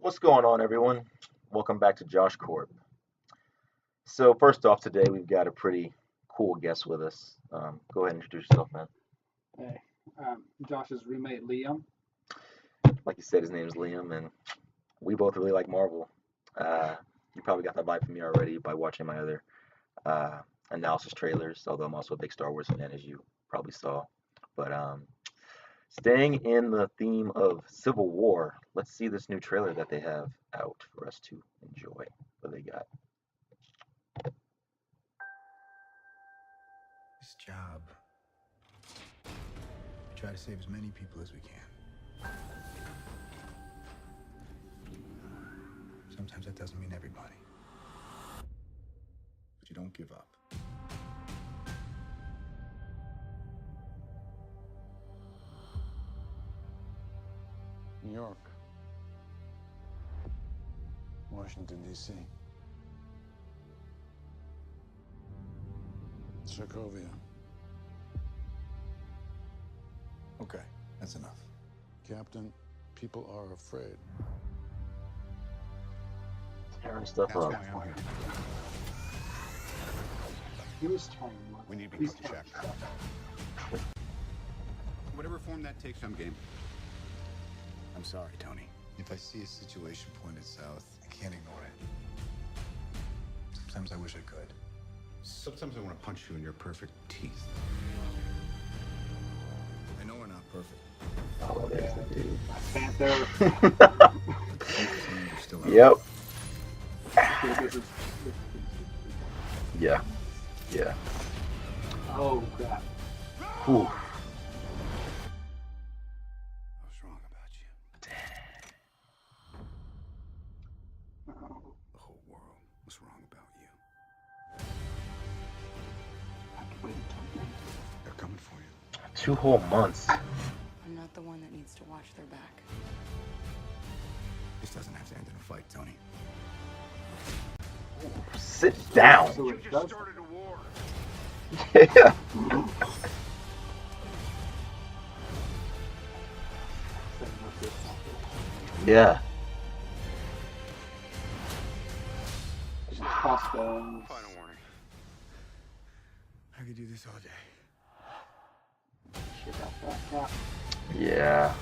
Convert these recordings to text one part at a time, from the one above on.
What's going on, everyone? Welcome back to Josh-Corp. So, first off, today we've got a pretty cool guest with us. Go ahead and introduce yourself, man. Hey, Josh's roommate Liam. Like you said, his name is Liam, and we both really like Marvel. Uh, you probably got that vibe from me already by watching my other uh, analysis trailers, although I'm also a big Star Wars fan, as you probably saw. But staying in the theme of Civil War, let's see this new trailer that they have out for us to enjoy. What they got? This job, we try to save as many people as we can. Sometimes that doesn't mean everybody. But you don't give up. New York, Washington, D.C., Sokovia. Okay, that's enough. Captain, people are afraid. Tearing stuff That's up. why I'm here. He was trying. We need to He's be checked. Whatever form that takes, I'm game. I'm sorry, Tony. If I see a situation pointed south, I can't ignore it. Sometimes I wish I could. Sometimes I want to punch you in your perfect teeth. I know we're not perfect. Oh, there's the dude. Panther. But some things are still out Yep. This is- Yeah. Yeah. Oh crap! Whew. I was wrong about you. Oh, The whole world was wrong about you. I can wait until then. They're coming for you. 2 whole months. I'm not the one that needs to watch their back. This doesn't have to end in a fight, Tony. Sit down. So it does. a war. Yeah. Yeah. Crossbones. Final warning. I could do this all day. Shit out that crap. Yeah.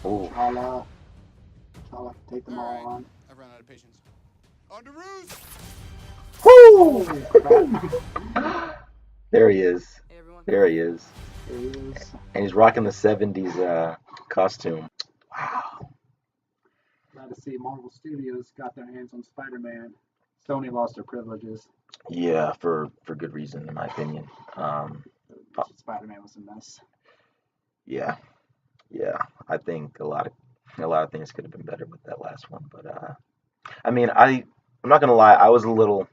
Ooh. T'Challa. T'Challa can take them all Alright. on. I've run out of patience. On to ruse! Woo! There he is. Hey everyone. There he is. There he is. And he's rocking the 70s costume. Wow. Glad to see Marvel Studios got their hands on Spider-Man. Sony lost their privileges. Yeah, for good reason, in my opinion. Spider-Man was a mess. Yeah. Yeah. I think a lot of things could have been better with that last one, but I mean, I'm not gonna lie, I was a little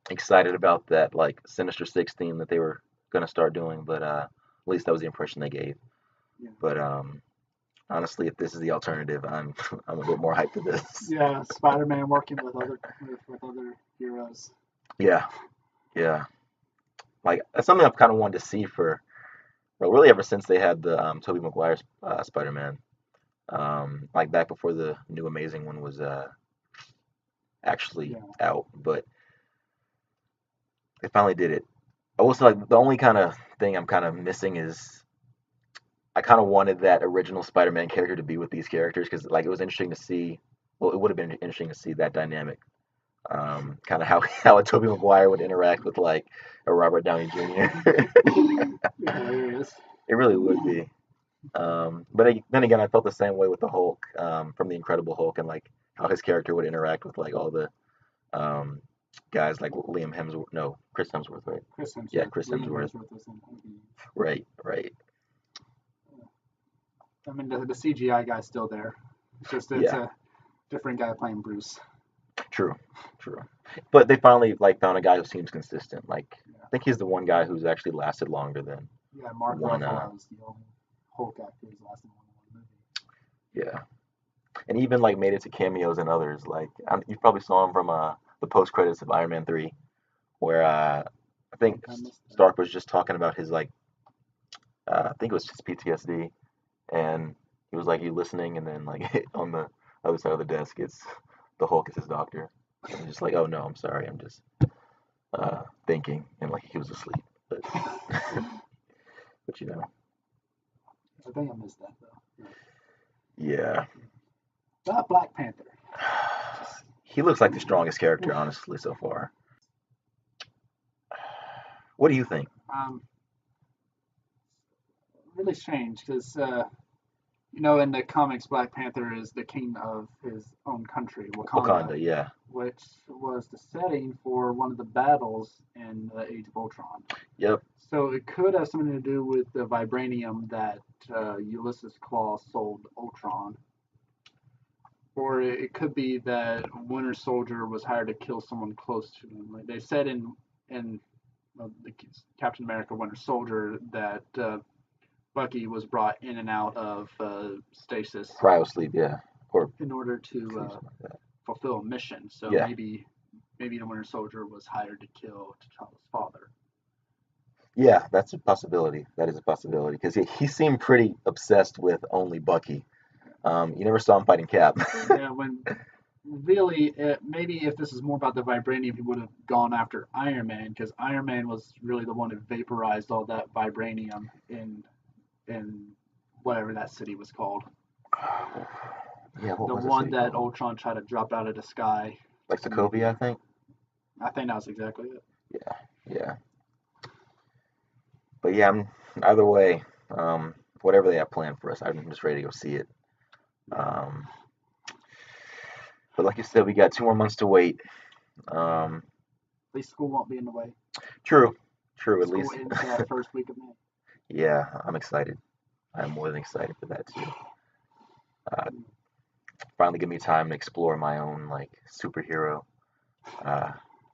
excited about that like Sinister Six theme that they were gonna start doing, but at least that was the impression they gave. Yeah. But honestly, if this is the alternative, I'm I'm a bit more hyped to this. Yeah, Spider-Man working with other heroes. Yeah, yeah. Like that's something I've kind of wanted to see for well, really ever since they had the Tobey Maguire Spider-Man. Like back before the new Amazing one was actually Yeah. out, but they finally did it. I will say like the only kind of thing I'm kind of missing is I kind of wanted that original Spider-Man character to be with these characters because like it was interesting to see. Well, it would have been interesting to see that dynamic. Kind of how how a Tobey Maguire would interact with like a Robert Downey Jr. Hilarious. It really would be. But then again, I felt the same way with the Hulk from the Incredible Hulk and like how his character would interact with like all the um, guys like Liam Hemsworth. No, Chris Hemsworth, right? Chris Hemsworth. Yeah, Chris Liam Hemsworth. was in Endgame. Right, right. I mean, the CGI guy's still there. It's just it's Yeah. a different guy playing Bruce. True, true. But they finally like found a guy who seems consistent. Like Yeah, I think he's the one guy who's actually lasted longer than yeah. Mark one. Ruffalo is the only Hulk actor who's lasted more than one movie. Yeah, and even like made it to cameos and others. Like you probably saw him from the post credits of Iron Man 3, where I think I missed that. Stark was just talking about his like I think it was just PTSD, and he It was like you listening, and then like on the other side of the desk, it's the Hulk is his doctor. And I'm just like, oh no, I'm sorry, I'm just thinking, and like he was asleep. But but you know, I think I missed that though. yeah, Black Panther. he looks like the strongest character, honestly, so far. What do you think? Really strange because you know, in the comics, Black Panther is the king of his own country, Wakanda, yeah. which was the setting for one of the battles in the Age of Ultron. Yep. So it could have something to do with the vibranium that Ulysses Claw sold Ultron. Or it could be that Winter Soldier was hired to kill someone close to him. Like they said in the Captain America Winter Soldier that Bucky was brought in and out of stasis Cryosleep, yeah. Or in order to something like that. fulfill a mission. So Yeah. maybe the Winter Soldier was hired to kill T'Challa's father. Yeah, that's a possibility. That is a possibility because he seemed pretty obsessed with only Bucky. You never saw him fighting Cap. Yeah, when really maybe if this is more about the vibranium, he would have gone after Iron Man because Iron Man was really the one who vaporized all that vibranium in whatever that city was called. Yeah, what The was one city that called? Ultron tried to drop out of the sky. Like Sokovia, I think. I think that was exactly it. Yeah. But yeah, either way, whatever they have planned for us, I'm just ready to go see it. But like you said, we got 2 more months to wait. At least school won't be in the way. True. At School least. ends that first week of May. Yeah, I'm excited. I'm more than excited for that too. Finally give me time to explore my own like superhero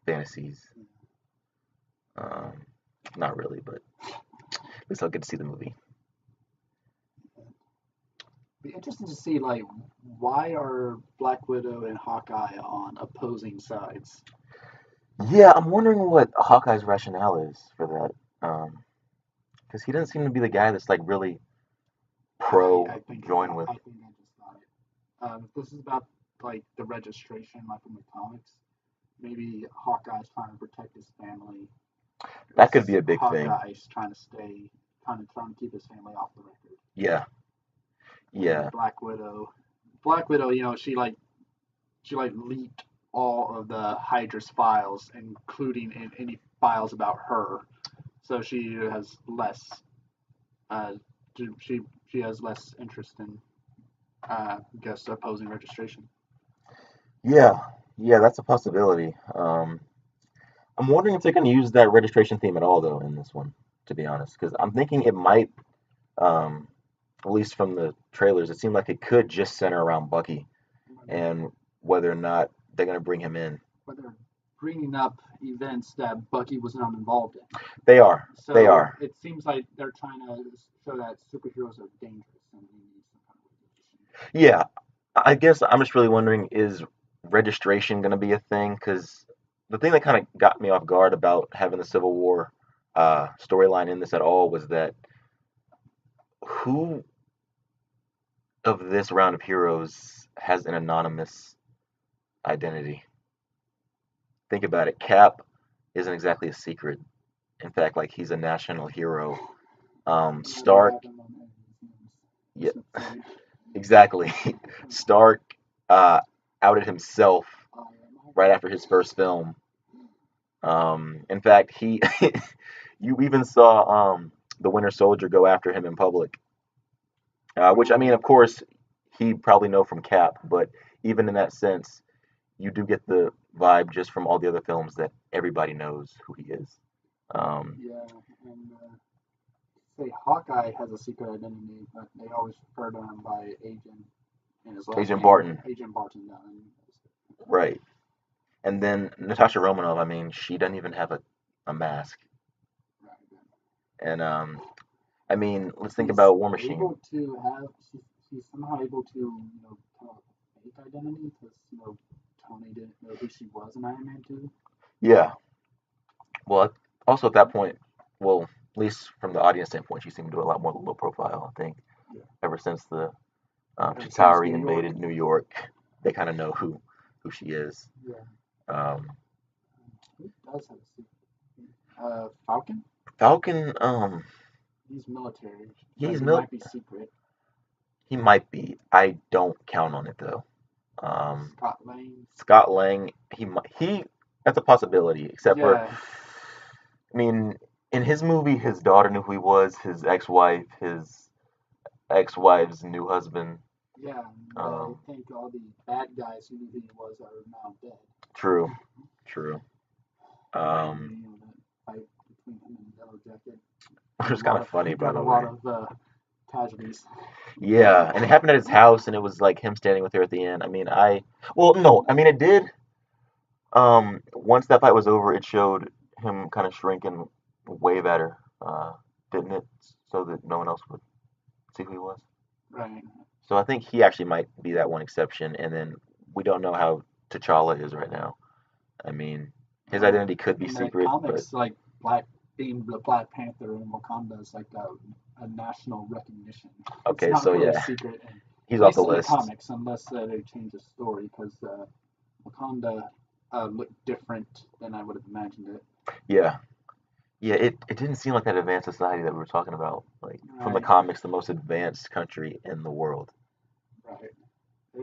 fantasies. Not really, but at least I'll get to see the movie. Be interesting to see like why are Black Widow and Hawkeye on opposing sides. Yeah, I'm wondering what Hawkeye's rationale is for that. Because he doesn't seem to be the guy that's like really pro join with. I think I just thought it. If this is about like the registration, like from the comics, maybe Hawkeye's trying to protect his family. That could be a big thing. Hawkeye's trying to keep his family off the record. Yeah. And Black Widow, you know, she leaked all of the Hydra's files, including any files about her. So she has less. She has less interest in, I guess, opposing registration. Yeah, that's a possibility. I'm wondering if they're going to use that registration theme at all, though, in this one, to be honest, because I'm thinking it might, at least from the trailers, it seemed like it could just center around Bucky and whether or not they're going to bring him in. But they're bringing up events that Bucky was not involved in. They are. So They are. It seems like they're trying to show that superheroes are dangerous and we need some kind of registration. Yeah, I guess I'm just really wondering, is registration going to be a thing? Because the thing that kind of got me off guard about having the Civil War storyline in this at all was that who of this round of heroes has an anonymous identity? Think about it. Cap isn't exactly a secret. In fact, like he's a national hero. Stark, yeah, exactly. Stark outed himself right after his first film. In fact, he you even saw the Winter Soldier go after him in public, which I mean, of course, he'd probably know from Cap, but even in that sense, you do get the vibe just from all the other films that everybody knows who he is. Yeah, and say Hawkeye has a secret identity, but they always refer to him by Agent and his last Agent name, Barton. Agent Barton. Right. And then Natasha Romanoff, I mean, she doesn't even have a mask. Right. And I mean, let's think about War Machine. She's somehow able to, kind of fake identity because, Tony didn't know who she was in Iron Man 2. Yeah. Well, also at that point, well, at least from the audience standpoint, she seemed to do a lot more low profile, I think, ever since the Since Chitauri New York. invaded New York. They kind of know who she is. Yeah. Who does have a secret? Falcon? Falcon, He's military. he's But he mil might be secret. he might be. I don't count on it though. Scott Lang. Scott Lang, he that's a possibility. Except for, Yeah. I mean, in his movie, his daughter knew who he was. His ex-wife's new husband. Yeah. I think all the bad guys who knew who he was are now dead. True. True. You know, that fight between him and Yellow Jacket. Which was kind of funny, by got the a way. lot of casualties. Yeah, and it happened at his house, and it was like him standing with her at the end. I mean, well, no, I mean, it did. Once that fight was over, it showed him kind of shrinking, wave at her, didn't it? So that no one else would see who he was. Right. So I think he actually might be that one exception. And then we don't know how T'Challa is right now. I mean, his identity could be In the secret, comics, like being the Black Panther in Wakanda is like a national recognition. Okay, it's not so really yeah, secret. And he's at off least the in the list. comics, unless they change the story, because Wakanda looked different than I would have imagined it. Yeah. Yeah, it didn't seem like that advanced society that we were talking about. Like, from the Right. comics, the most advanced country in the world. Right.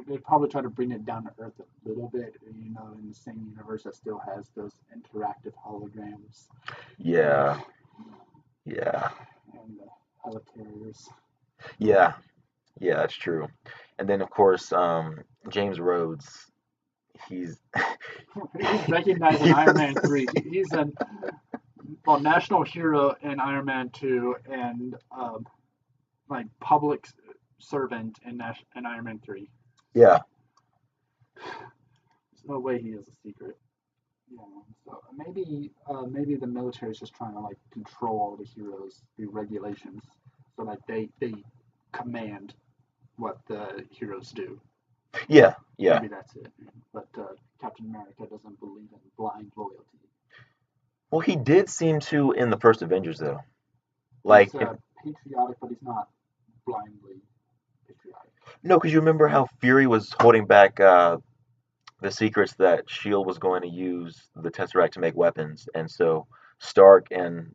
They probably try to bring it down to earth a little bit, you know, in the same universe that still has those interactive holograms. Yeah. Yeah. And helicarriers. Yeah. Yeah, that's true. And then, of course, James Rhodes, he's He's recognized in Iron Man 3. He's a national hero in Iron Man 2 and like public servant in Iron Man 3. Yeah. There's no way he is a secret. Yeah, so maybe the military is just trying to like control all the heroes through regulations, so that they command what the heroes do. Yeah. Yeah. Maybe that's it. But Captain America doesn't believe in blind loyalty. Well, he did seem to in the first Avengers, though. Like, He's patriotic, but he's not blindly patriotic. no, because you remember how Fury was holding back the secrets that Shield was going to use the Tesseract to make weapons, and so Stark and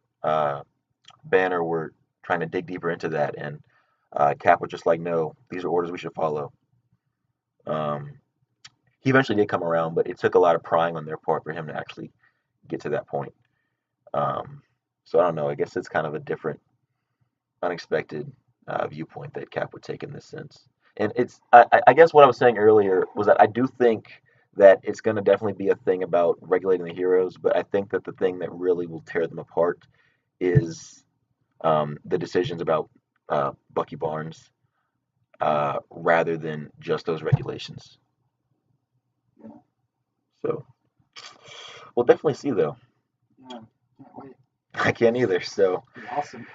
Banner were trying to dig deeper into that, and Cap was just like, "No, these are orders we should follow." Um, he eventually did come around, but it took a lot of prying on their part for him to actually get to that point. So I don't know. I guess it's kind of a different, unexpected viewpoint that Cap would take in this sense. And I guess what I was saying earlier was that I do think that it's going to definitely be a thing about regulating the heroes, but I think that the thing that really will tear them apart is the decisions about Bucky Barnes rather than just those regulations. Yeah. So we'll definitely see, though. Yeah, can't wait. I can't either. So It'd be awesome.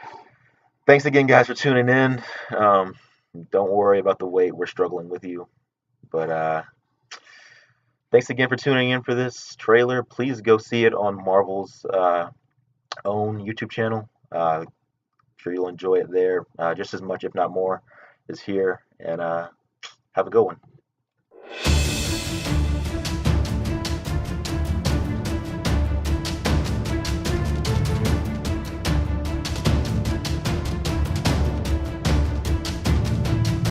thanks again, guys, for tuning in. Don't worry about the wait. We're struggling with you. But thanks again for tuning in for this trailer. Please go see it on Marvel's own YouTube channel. I'm sure you'll enjoy it there just as much, if not more, is here. And have a good one.